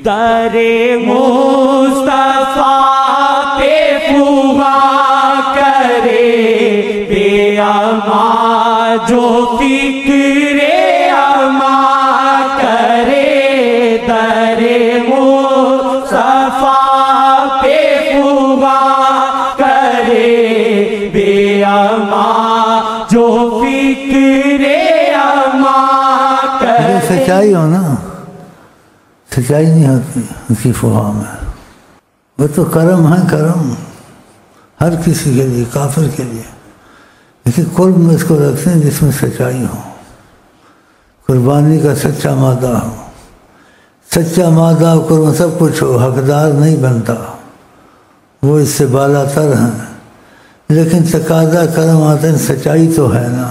در مصطفیٰ پہ فغاں کرے بے اما جو فکر اما کرے در مصطفیٰ پہ فغاں کرے بے اما جو فکر اما کرے. سچائی ہو نا، سچائی نہیں ہوتی اس کی فغاں میں. وہ تو کرم ہے، کرم ہر کسی کے لیے، کافر کے لیے، لیکن قرب میں اس کو رکھتے ہیں جس میں سچائی ہو، قربانی کا سچا مادہ ہو. سچا مادہ قرب سب کچھ ہو، حقدار نہیں بنتا، وہ اس سے بالا تر ہیں. لیکن تقاضا کرم آتے ہیں، سچائی تو ہے نا،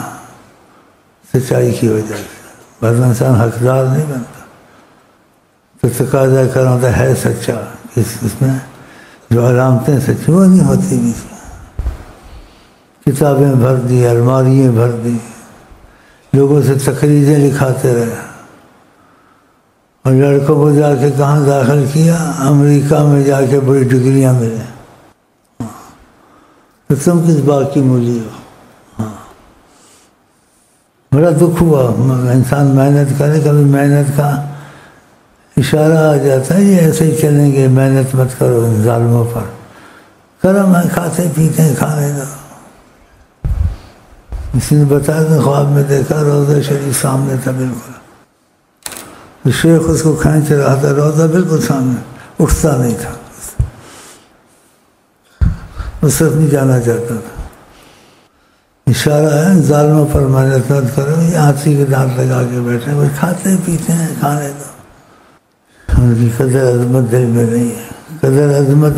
سچائی کی وجہ سے بعض انسان حقدار نہیں بنتا. تو تقاضا کرم ہوتا ہے سچا، اس میں جو علامتیں سچی وہ نہیں ہوتی. بھی کتابیں بھر دی، الماریاں بھر دی، لوگوں سے تقریریں لکھاتے رہے، اور لڑکوں کو جا کے کہاں داخل کیا؟ امریکہ میں جا کے بڑی ڈگریاں ملیں. تو تم کس بات کی مولی ہو؟ بڑا دکھ ہوا. انسان محنت کرے، کبھی محنت کا اشارہ آ جاتا ہے یہ ایسے ہی چلیں گے، محنت مت کرو ان ظالموں پر. کرم ہے، کھاتے پیتے ہیں، کھانے دو. کسی نے بتایا تھا، خواب میں دیکھا روضہ شریف سامنے تھا بالکل. شیخ اس کو کھینچ رہا تھا، روضہ بالکل سامنے، اٹھتا نہیں تھا. اس طرف نہیں جانا چاہتا تھا. اشارہ ہے ظالموں پر محنت مت کرو. یہ ہاتھی کے دانت لگا کے بیٹھے، وہ کھاتے پیتے ہیں، کھانے دو. ان کی قدر عظمت دل میں نہیں ہے. قدر عظمت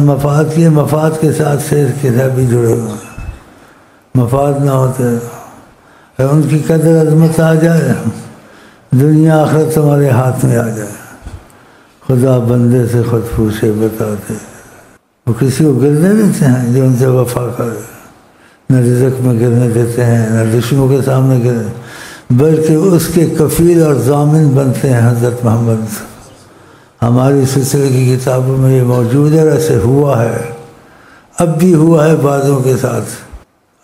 مفاد کی، مفاد کے ساتھ شیر کے ساتھ بھی جڑے ہوئے ہیں. مفاد نہ ہوتے ان کی قدر عظمت آ جائے، دنیا آخرت تمہارے ہاتھ میں آ جائے. خدا بندے سے خود پوچھے بتاتے، وہ کسی کو گرنے دیتے ہیں جو ان سے وفا کرے؟ نہ رزق میں گرنے دیتے ہیں، نہ دشمنوں کے سامنے گرنے، بلکہ اس کے کفیل اور ضامن بنتے ہیں. حضرت محمد ہماری سلسلے کی کتابوں میں یہ موجود ہے. ایسے ہوا ہے، اب بھی ہوا ہے بعضوں کے ساتھ،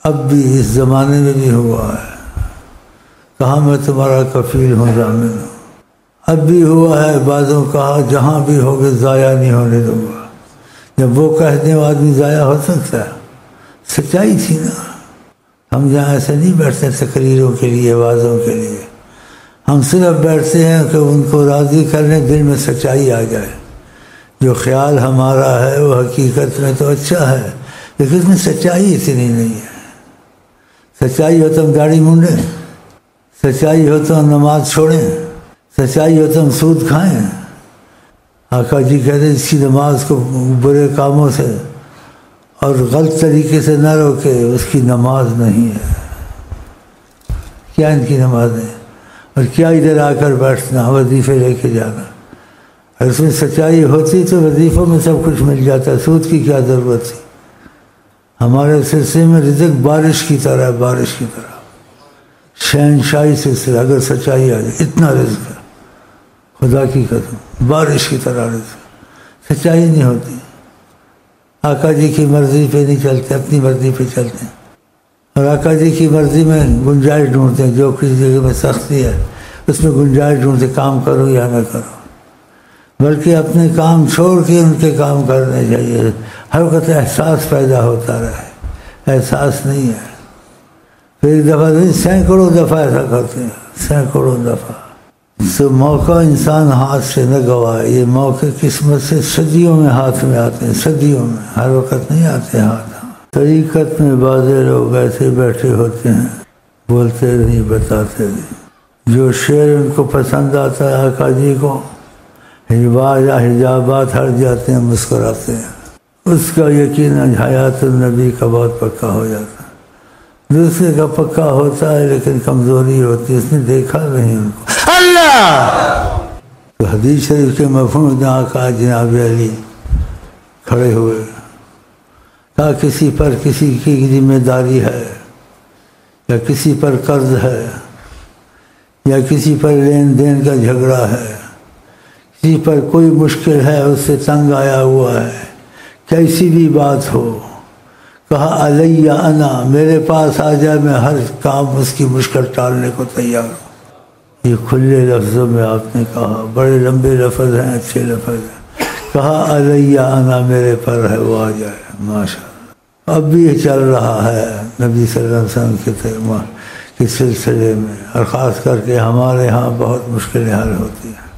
اب بھی اس زمانے میں بھی ہوا ہے. کہا میں تمہارا کفیل ہوں، ضامن ہوں. اب بھی ہوا ہے، بعضوں کہا جہاں بھی ہوگے ضائع نہیں ہونے دوں گا. جب وہ کہتے ہیں آدمی ضائع ہو سکتا ہے؟ سچائی تھی نا. ہم جہاں ایسے نہیں بیٹھتے تقریروں کے لیے، وعظوں کے لیے. ہم صرف بیٹھتے ہیں کہ ان کو راضی کرنے، دل میں سچائی آ جائے. جو خیال ہمارا ہے وہ حقیقت میں تو اچھا ہے، لیکن اس میں سچائی اتنی نہیں ہے. سچائی ہو تو ہم داڑھی مونڈیں، سچائی ہو تو ہم نماز چھوڑیں، سچائی ہو تو ہم سود کھائیں. آقا جی کہتے ہیں اس کی نماز کو برے کاموں سے اور غلط طریقے سے نہ روکے، اس کی نماز نہیں ہے. کیا ان کی نماز ہے؟ اور کیا ادھر آ کر بیٹھنا، وظیفے لے کے جانا. اور اس میں سچائی ہوتی تو وظیفوں میں سب کچھ مل جاتا. سود کی کیا ضرورت تھی؟ ہمارے سلسلے میں رزق بارش کی طرح ہے، بارش کی طرح. شہنشاہی سلسلہ، اگر سچائی آ جائے اتنا رزق ہے، خدا کی قسم بارش کی طرح رزق. سچائی نہیں ہوتی. آقا جی کی مرضی پہ نہیں چلتے، اپنی مرضی پہ چلتے ہیں. اور آقا جی کی مرضی میں گنجائش ڈھونڈتے ہیں. جو کسی جگہ میں سختی ہے اس میں گنجائش ڈھونڈتے، کام کرو یا نہ کرو. بلکہ اپنے کام چھوڑ کے ان کے کام کرنے چاہیے. ہر وقت احساس پیدا ہوتا رہے. احساس نہیں ہے. پھر ایک دفعہ نہیں، سینکڑوں دفعہ ایسا کرتے ہیں، سینکڑوں دفعہ. تو موقع انسان ہاتھ سے نہ گوائے. یہ موقع قسمت سے صدیوں میں ہاتھ میں آتے ہیں، صدیوں میں، ہر وقت نہیں آتے ہاتھ. طریقت میں بعض لوگ ایسے بیٹھے ہوتے ہیں، بولتے نہیں، بتاتے نہیں. جو شعر ان کو پسند آتا ہے آقا جی کو، حجاب یا حجابات ہٹ جاتے ہیں، مسکراتے ہیں. اس کا یقیناً حیات النبی کا بہت پکا ہو جاتا ہے. دوسرے کا پکا ہوتا ہے لیکن کمزوری ہوتی ہے، اس نے دیکھا نہیں ان کو. اللہ تو حدیث شریف کے مفہوم جہاں کا جناب علی کھڑے ہوئے، کہا کسی پر کسی کی ذمہ داری ہے، یا کسی پر قرض ہے، یا کسی پر لین دین کا جھگڑا ہے، کسی پر کوئی مشکل ہے، اس سے تنگ آیا ہوا ہے، کیسی بھی بات ہو، کہا علیہ انا، میرے پاس آ جائے، میں ہر کام اس کی مشکل ٹالنے کو تیار ہوں۔ یہ کھلے لفظوں میں آپ نے کہا، بڑے لمبے لفظ ہیں، اچھے لفظ ہیں۔ کہا علیہ انا، میرے پر ہے، وہ آ جائے، ماشاء اللہ۔ اب بھی یہ چل رہا ہے نبی صلی اللہ علیہ وسلم کے سلسلے میں، اور خاص کر کے ہمارے ہاں بہت مشکلیں حل ہوتی ہیں۔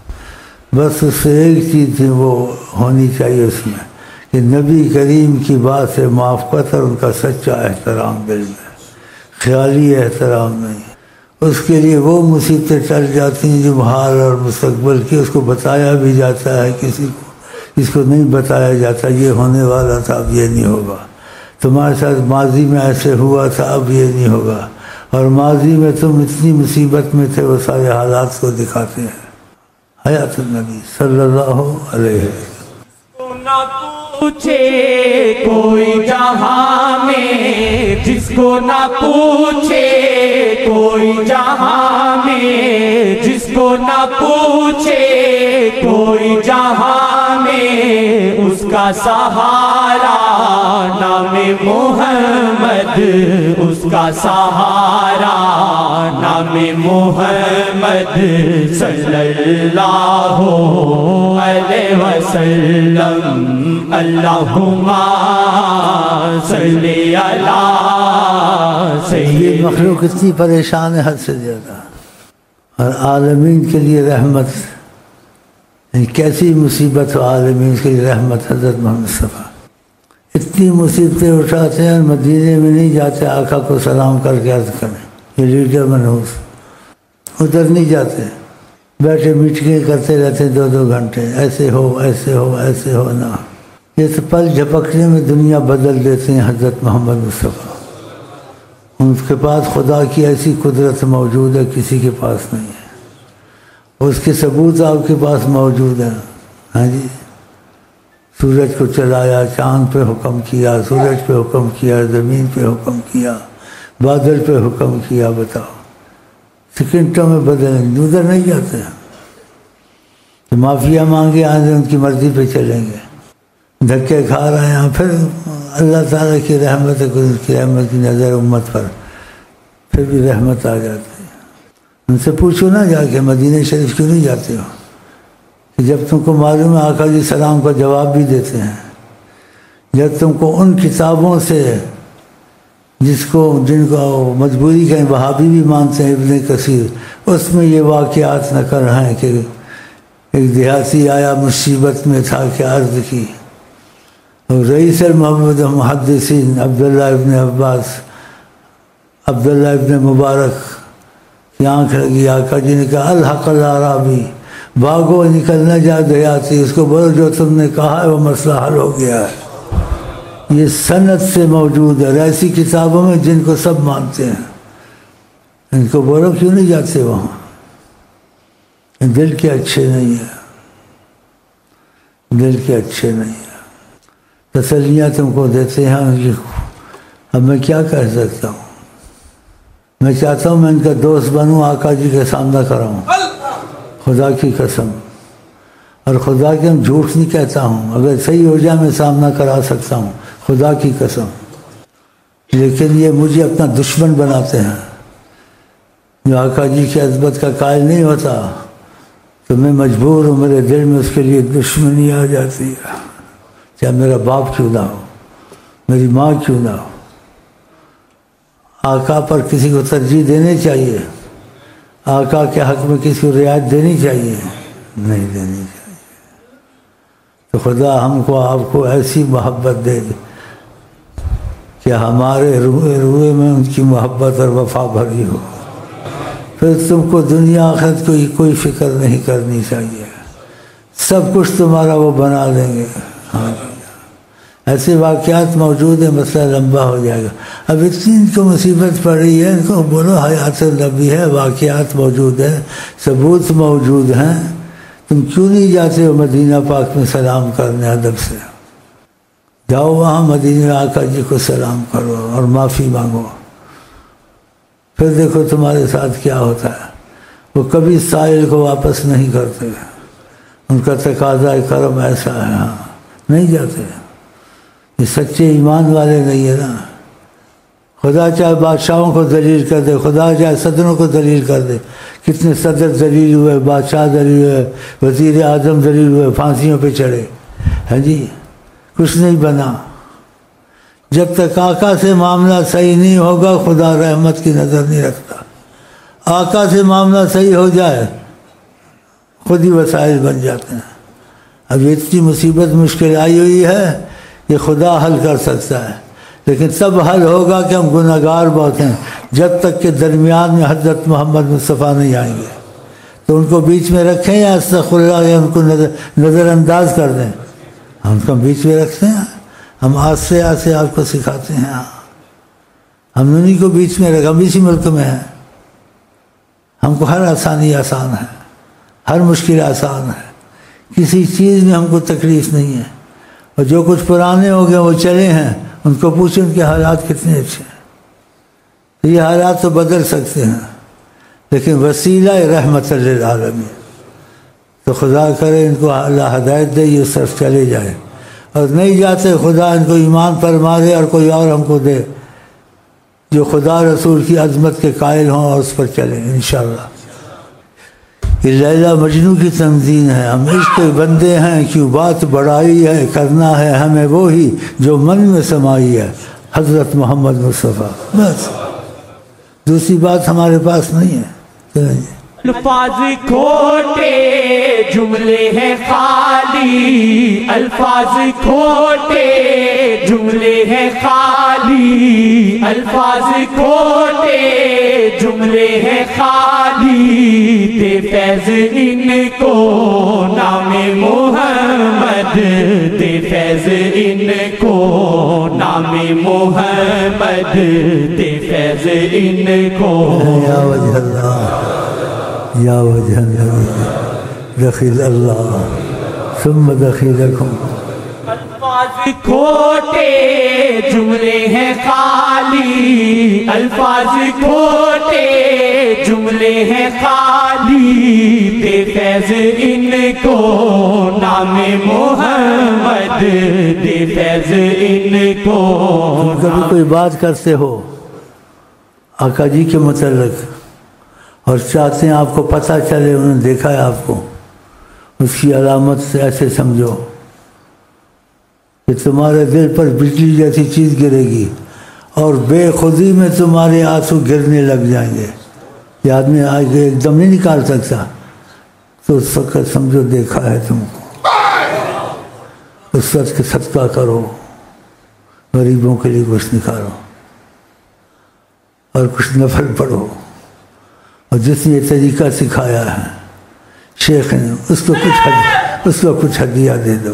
بس اس سے ایک چیز تھی وہ ہونی چاہیے اس میں کہ نبی کریم کی بات سے موافقت اور ان کا سچا احترام دل میں، خیالی احترام نہیں۔ اس کے لیے وہ مصیبتیں ٹل جاتی ہیں جو حال اور مستقبل کی، اس کو بتایا بھی جاتا ہے کسی کو، اس کو نہیں بتایا جاتا، یہ ہونے والا تھا اب یہ نہیں ہوگا، تمہارے ساتھ ماضی میں ایسے ہوا تھا اب یہ نہیں ہوگا، اور ماضی میں تم اتنی مصیبت میں تھے، وہ سارے حالات کو دکھاتے ہیں۔ حیات النبی صلی اللہ علیہ وسلم۔ نہ پوچھے کوئی جہاں میں، جس کو نہ پوچھے کوئی جہاں میں، جس کو نہ پوچھے کوئی جہاں میں، اس کا سہارا نام محمد، اس کا سہارا نام محمد صلی اللہ علیہ وسلم۔ اللہم صلی علی سیدنا۔ مخلوق اتنی پریشان ہے حد سے زیادہ، اور عالمین کے لیے رحمت، کیسی مصیبت ہو عالمین کے لیے رحمت، حضرت محمد مصطفیٰ اتنی مصیبتیں اٹھاتے ہیں، مدینے میں نہیں جاتے آقا کو سلام کر کے عرض کریں، یہ لیڈر منحوس ادھر نہیں جاتے، بیٹھے میٹنگیں کرتے رہتے 2-2 گھنٹے، ایسے ہو ایسے ہو ایسے ہو نہ، یہ تو پل جھپکنے میں دنیا بدل دیتے ہیں حضرت محمد مصطفیٰ۔ ان کے پاس خدا کی ایسی قدرت موجود ہے کسی کے پاس نہیں ہے، اس کے ثبوت آپ کے پاس موجود ہیں۔ ہاں جی، سورج کو چلایا، چاند پہ حکم کیا، سورج پہ حکم کیا، زمین پہ حکم کیا، بادل پہ حکم کیا، بتاؤ سیکنڈوں میں بدلیں، ادھر نہیں جاتے ہیں کہ معافیا مانگے آئیں، ان کی مرضی پہ چلیں گے، دھکے کھا رہے ہیں، پھر اللہ تعالیٰ کی رحمت ہے، اس کی رحمت کی نظر امت پر، پھر بھی رحمت آ جاتی ہے۔ ان سے پوچھو نا جا کے مدینہ شریف کیوں نہیں جاتے ہو، کہ جب تم کو معلوم ہے آقا جی سلام کا جواب بھی دیتے ہیں، جب تم کو ان کتابوں سے جن کو مجبوری کا وہابی بھی مانتے ہیں، ابن کثیر، اس میں یہ واقعات نقل ہیں کہ ایک دیہاتی آیا مصیبت میں تھا کہ عرض کی، اور رئیس المحمد محدثین عبداللہ ابن عباس، عبداللہ ابن مبارک کی آنکھ لگی، آقا جی نے کہا الحق العرابی، بھاگو نکلنا جا دیہاتی، اس کو بولو جو تم نے کہا ہے وہ مسئلہ حل ہو گیا ہے۔ یہ سند سے موجود ہے ایسی کتابوں میں جن کو سب مانتے ہیں، ان کو بولو کیوں نہیں جاتے وہاں، دل کے اچھے نہیں ہیں، دل کے اچھے نہیں ہیں، تسلیاں تم کو دیتے ہیں، اب میں کیا کہہ سکتا ہوں، میں چاہتا ہوں میں ان کا دوست بنوں، آقا جی کا سامنا کراؤں، خدا کی قسم، اور خدا کے ہم جھوٹ نہیں کہتا ہوں، اگر صحیح ہو جائے میں سامنا کرا سکتا ہوں، خدا کی قسم، لیکن یہ مجھے اپنا دشمن بناتے ہیں، جو آقا جی کی عظمت کا قائل نہیں ہوتا تو میں مجبور ہوں، میرے دل میں اس کے لیے دشمنی آ جاتی ہے، چاہے میرا باپ کیوں نہ ہو، میری ماں کیوں نہ ہو۔ آقا پر کسی کو ترجیح دینی چاہیے، آقا کے حق میں کسی کو رعایت دینی چاہیے، نہیں دینی چاہیے۔ تو خدا ہم کو آپ کو ایسی محبت دے کہ ہمارے روئے میں ان کی محبت اور وفا بھری ہو، پھر تم کو دنیا آخرت کو کوئی فکر نہیں کرنی چاہیے، سب کچھ تمہارا وہ بنا دیں گے۔ ہاں ایسے واقعات موجود ہیں، مسئلہ لمبا ہو جائے گا۔ اب اتنی ان کو مصیبت پڑ رہی ہے، ان کو بولو حیات النبی ہے، واقعات موجود ہیں، ثبوت موجود ہیں، تم کیوں نہیں جاتے ہو مدینہ پاک میں سلام کرنے ادب سے؟ جاؤ وہاں مدینہ آقا جی کو سلام کرو اور معافی مانگو، پھر دیکھو تمہارے ساتھ کیا ہوتا ہے۔ وہ کبھی سائل کو واپس نہیں کرتے، ان کا تقاضا کرم ایسا ہے، ہاں نہیں جاتے، یہ سچے ایمان والے نہیں ہے نا۔ خدا چاہے بادشاہوں کو ذلیل کر دے، خدا چاہے صدروں کو ذلیل کر دے، کتنے صدر ذلیل ہوئے، بادشاہ ذلیل ہوئے، وزیر اعظم ذلیل ہوئے، پھانسیوں پہ چڑھے، ہے جی، کچھ نہیں بنا۔ جب تک آقا سے معاملہ صحیح نہیں ہوگا خدا رحمت کی نظر نہیں رکھتا۔ آقا سے معاملہ صحیح ہو جائے خود ہی وسائل بن جاتے ہیں۔ اب اتنی مصیبت مشکل آئی ہوئی ہے کہ خدا حل کر سکتا ہے، لیکن تب حل ہوگا کہ ہم گناہ گار بہت ہیں۔ جب تک کہ درمیان میں حضرت محمد مصطفیٰ نہیں آئیں گے تو ان کو بیچ میں رکھیں یا استغفر اللہ، یا ان کو نظر انداز کر دیں؟ ہم کو بیچ میں رکھتے ہیں، ہم آستے آستے آپ کو سکھاتے ہیں۔ ہم انہیں کو بیچ میں رکھ، ہم اسی ملک میں ہیں، ہم کو ہر آسانی آسان ہے، ہر مشکل آسان ہے، کسی چیز میں ہم کو تکلیف نہیں ہے۔ اور جو کچھ پرانے ہو گئے وہ چلے ہیں، ان کو پوچھیں ان کے حالات کتنے اچھے ہیں۔ یہ حالات تو بدل سکتے ہیں، لیکن وسیلہ رحمت للعالمین، تو خدا کرے ان کو اللہ ہدایت دے، یہ صرف چلے جائے، اور نہیں جاتے خدا ان کو ایمان پر مارے اور کوئی اور ہم کو دے جو خدا رسول کی عظمت کے قائل ہوں اور اس پر چلیں انشاءاللہ۔ یہ لیلا مجنوں کی تنظیم ہے، ہم عشق کے بندے ہیں، کیوں بات بڑائی ہے، کرنا ہے ہمیں وہی جو من میں سمائی ہے، حضرت محمد مصطفیٰ، بس دوسری بات ہمارے پاس نہیں ہے۔ چلیں جی۔ الفاظ کھوٹے جملے ہیں خالی، الفاظ کھوٹے جملے ہیں خالی، الفاظ کھوٹے جملے ہیں خالی، دے فیض ان کو نام محمد، دے فیض ان کو نام محمد، دے فیض ان کو۔ یا وجہ اللہ، یا وجہ اللہ، دخیل اللہ ثم دخیلکم۔ الفاظ کھوٹے جملے ہیں خالی، الفاظ کھوٹے جملے ہیں خالی، دے فیض ان کو نام محمد، دے فیض ان کو۔ کبھی کوئی بات کرتے ہو آقا جی کے متعلق اور چاہتے ہیں آپ کو پتہ چلے، انہوں نے دیکھا ہے آپ کو، اس کی علامت سے ایسے سمجھو کہ تمہارے دل پر بجلی جیسی چیز گرے گی اور بے خودی میں تمہارے آنسو گرنے لگ جائیں گے۔ یہ آدمی آگے ایک دم نہیں نکال سکتا، تو اس وقت سمجھو دیکھا ہے تم کو۔ اس وقت کے صدقہ کرو، غریبوں کے لیے کچھ نکالو اور کچھ نفل پڑھو، اور جس نے یہ طریقہ سکھایا ہے شیخ نے اس کو کچھ ہدیہ دے دو۔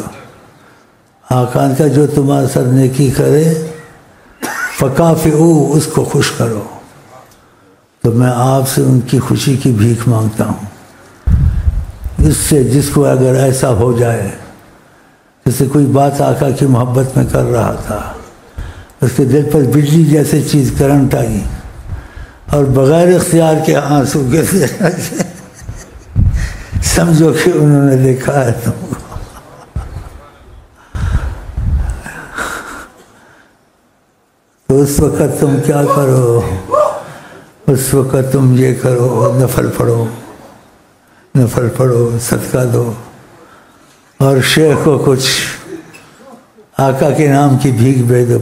آقا کا جو تمہارے سر نیکی کرے فکافئو، اس کو خوش کرو۔ تو میں آپ سے ان کی خوشی کی بھیک مانگتا ہوں، اس سے جس کو اگر ایسا ہو جائے جیسے کوئی بات آقا کی محبت میں کر رہا تھا، اس کے دل پر بجلی جیسے چیز کرنٹ آئی اور بغیر اختیار کے آنسو گرتے سمجھو کہ انہوں نے دیکھا ہے تم کو۔ تو اس وقت تم کیا کرو؟ اس وقت تم یہ کرو، نفل پڑھو، صدقہ دو، اور شیخ کو کچھ آقا کے نام کی بھیک بھیج دو،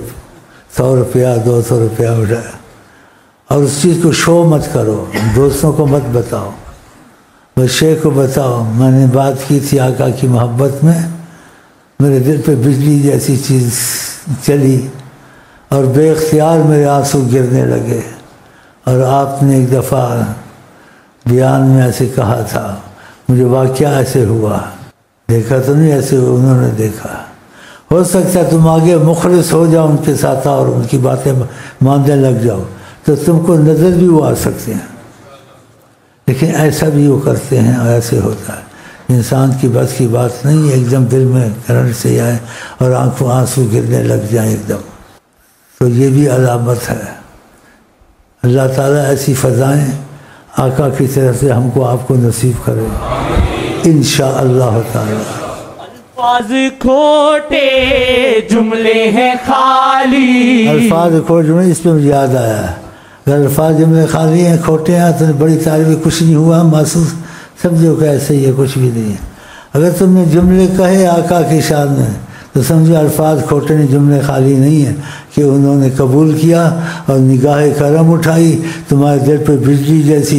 100 روپیہ 200 روپیہ اٹھایا، اور اس چیز کو شو مت کرو، دوستوں کو مت بتاؤ، بس شیخ کو بتاؤ میں نے بات کی تھی آقا کی محبت میں، میرے دل پہ بجلی جیسی چیز چلی اور بے اختیار میرے آنسو گرنے لگے، اور آپ نے ایک دفعہ بیان میں ایسے کہا تھا، مجھے واقعہ ایسے ہوا، دیکھا تو نہیں ایسے انہوں نے دیکھا۔ ہو سکتا ہے تم آگے مخلص ہو جاؤ ان کے ساتھ اور ان کی باتیں ماننے لگ جاؤ تو تم کو نظر بھی وہ آ سکتے ہیں، لیکن ایسا بھی وہ کرتے ہیں اور ایسے ہوتا ہے۔ انسان کی بس کی بات نہیں ہے، ایک دم دل میں کرنٹ سے آئے اور آنکھوں آنسو گرنے لگ جائیں ایک دم، تو یہ بھی علامت ہے۔ اللہ تعالیٰ ایسی فضائیں آقا کی طرف سے ہم کو آپ کو نصیب کرے۔ انشاءاللہ تعالی۔ الفاظ کھوٹے جملے ہیں خالی، الفاظ کھوٹے جملے، اس پہ مجھے یاد آیا ہے، اگر الفاظ جملے خالی ہیں، کھوٹے ہیں، تو بڑی تعریف، کچھ نہیں ہوا محسوس، سمجھو کہ ایسے ہی ہے، کچھ بھی نہیں ہے۔ اگر تم نے جملے کہے آقا کی شان میں تو سمجھو الفاظ کھوٹے نہیں، جملے خالی نہیں ہیں کہ انہوں نے قبول کیا اور نگاہ کرم اٹھائی، تمہارے دل پہ بجلی جیسی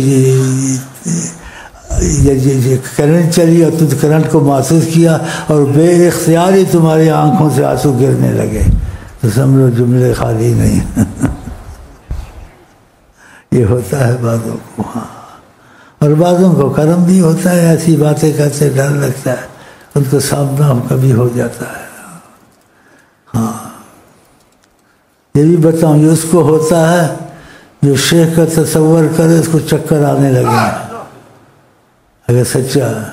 کرنٹ چلی اور تم کرنٹ کو محسوس کیا اور بے اختیاری تمہاری آنکھوں سے آنسو گرنے لگے، تو سمجھو جملے خالی نہیں۔ یہ ہوتا ہے بعضوں کو، ہاں، اور بعضوں کو کرم بھی ہوتا ہے، ایسی باتیں کرتے ڈر لگتا ہے، ان کو سامنا کبھی ہو جاتا ہے۔ ہاں، یہ بھی بتاؤں، یہ اس کو ہوتا ہے جو شیخ کا تصور کرے اس کو چکر آنے لگے، اگر سچا ہے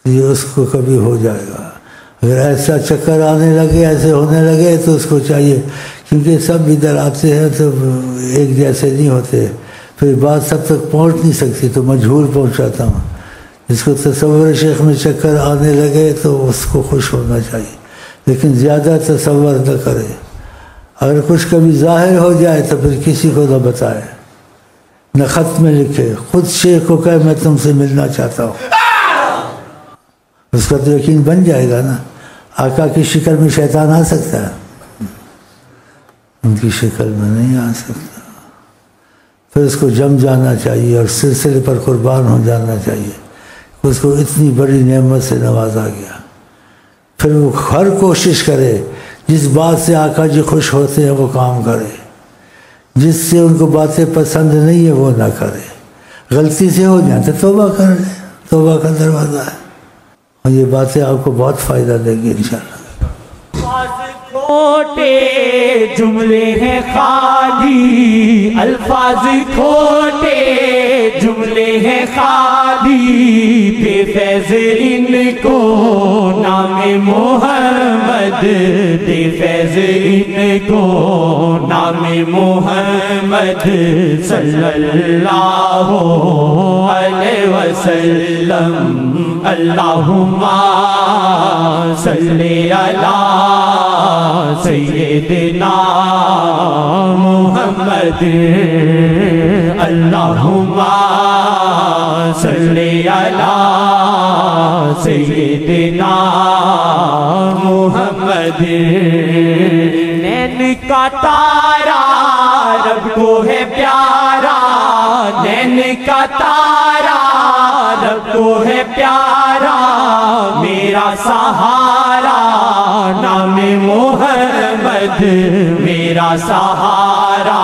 تو یہ اس کو کبھی ہو جائے گا۔ اگر ایسا چکر آنے لگے، ایسے ہونے لگے، تو اس کو چاہیے، کیونکہ سب ادھر آتے ہیں تو ایک جیسے نہیں ہوتے، پھر بات سب تک پہنچ نہیں سکتی، تو مجہول پہنچاتا ہوں۔ جس کو تصور شیخ میں چکر آنے لگے تو اس کو خوش ہونا چاہیے، لیکن زیادہ تصور نہ کرے۔ اگر کچھ کبھی ظاہر ہو جائے تو پھر کسی کو نہ بتائے، نہ خط میں لکھے، خود شیخ کو کہے میں تم سے ملنا چاہتا ہوں، اس کا تو یقین بن جائے گا نا۔ آقا کی شکل میں شیطان آ سکتا ہے؟ ان کی شکل میں نہیں آ سکتا۔ پھر اس کو جم جانا چاہیے اور سلسلے پر قربان ہو جانا چاہیے، اس کو اتنی بڑی نعمت سے نوازا گیا۔ پھر وہ ہر کوشش کرے، جس بات سے آقا جی خوش ہوتے ہیں وہ کام کرے، جس سے ان کو باتیں پسند نہیں ہے وہ نہ کرے۔ غلطی سے ہو جائیں تو توبہ کر لیں، توبہ کا دروازہ ہے، اور یہ باتیں آپ کو بہت فائدہ دیں گی انشاءاللہ۔ کھوٹے جملے ہیں خالی، الفاظ کھوٹے جملے ہیں خالی، بے فیض ان کو نام محمد، بے فیض ان کو نام محمد صلی اللہ علیہ وسلم۔ اللہم صلی علی سیدنا محمد، اللہم صلی علی سیدنا محمد۔ نین کا تارا رب کو ہے پیارا، نین کا تارا رب کو ہے پیارا، میرا سہارا نام محمد، میرا سہارا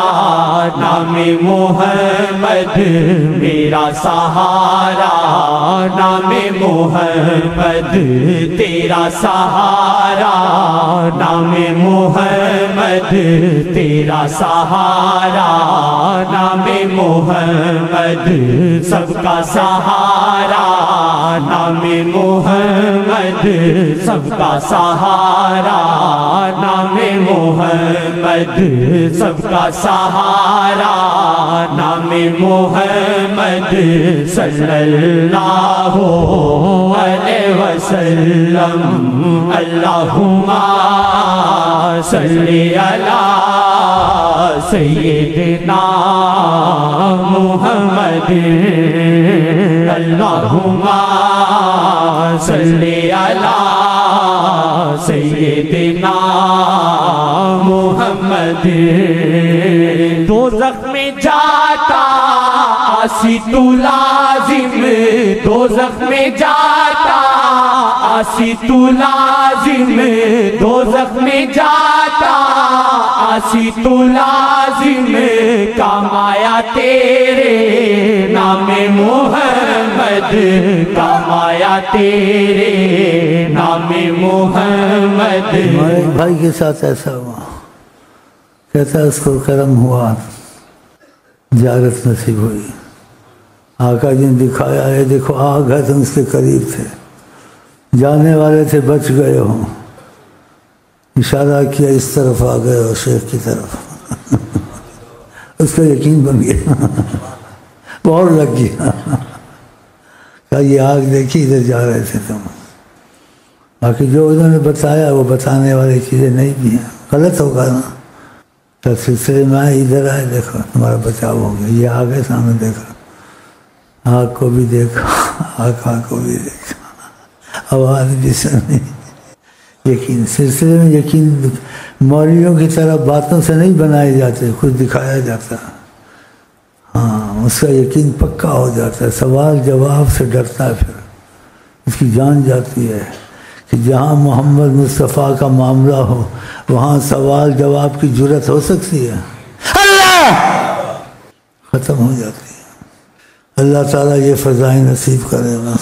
نام محمد، میرا سہارا نام محمد، تیرا سہارا نام محمد، تیرا سہارا نام محمد، سب کا سہارا نام محمد، سب کا سہارا نام محمد، سب کا سہارا نام محمد صلی اللہ علیہ وسلم۔ اللہم صلی علی سیدنا محمد، اللہم صلی علی سیدنا محمد۔ دوزخ میں جاتا آسی تو لازم، دوزخ میں جاتا آسی تو لازم، دوزخ میں جاتا آسی تو لازم، کام آیا تیرے نام محمد، کام آیا تیرے نام محمد۔ ہمارے ایک بھائی کے ساتھ ایسا ہوا، کہتا اس کو کرم ہوا، زیارت نصیب ہوئی، آقا جی نے دکھایا ہے، دیکھو آگ ہے، تم اس کے قریب تھے، جانے والے تھے بچ گئے ہوں، اشارہ کیا اس طرف آ گئے ہو شیخ کی طرف، اس کا یقین بن گیا، بہت لگ گیا، کہا یہ آگ دیکھی ادھر جا رہے تھے تم، باقی جو انہوں نے بتایا وہ بتانے والی چیزیں نہیں بھی ہیں، غلط ہوگا نا۔ تو سلسلے میں آئے، ادھر آئے، دیکھو تمہارا بچاؤ ہو گیا، یہ آگ ہے سامنے، دیکھو آگ کو بھی دیکھو، آقا کو بھی دیکھو، آواز بھی سنی۔ یقین سلسلے میں یقین مولویوں کی طرح باتوں سے نہیں بنائے جاتے، کچھ دکھایا جاتا، ہاں اس کا یقین پکا ہو جاتا ہے، سوال جواب سے ڈرتا ہے، پھر اس کی جان جاتی ہے کہ جہاں محمد مصطفیٰ کا معاملہ ہو وہاں سوال جواب کی جرت ہو سکتی ہے؟ اللہ ختم ہو جاتی ہے۔ اللہ تعالیٰ یہ فضائیں نصیب کرے گا۔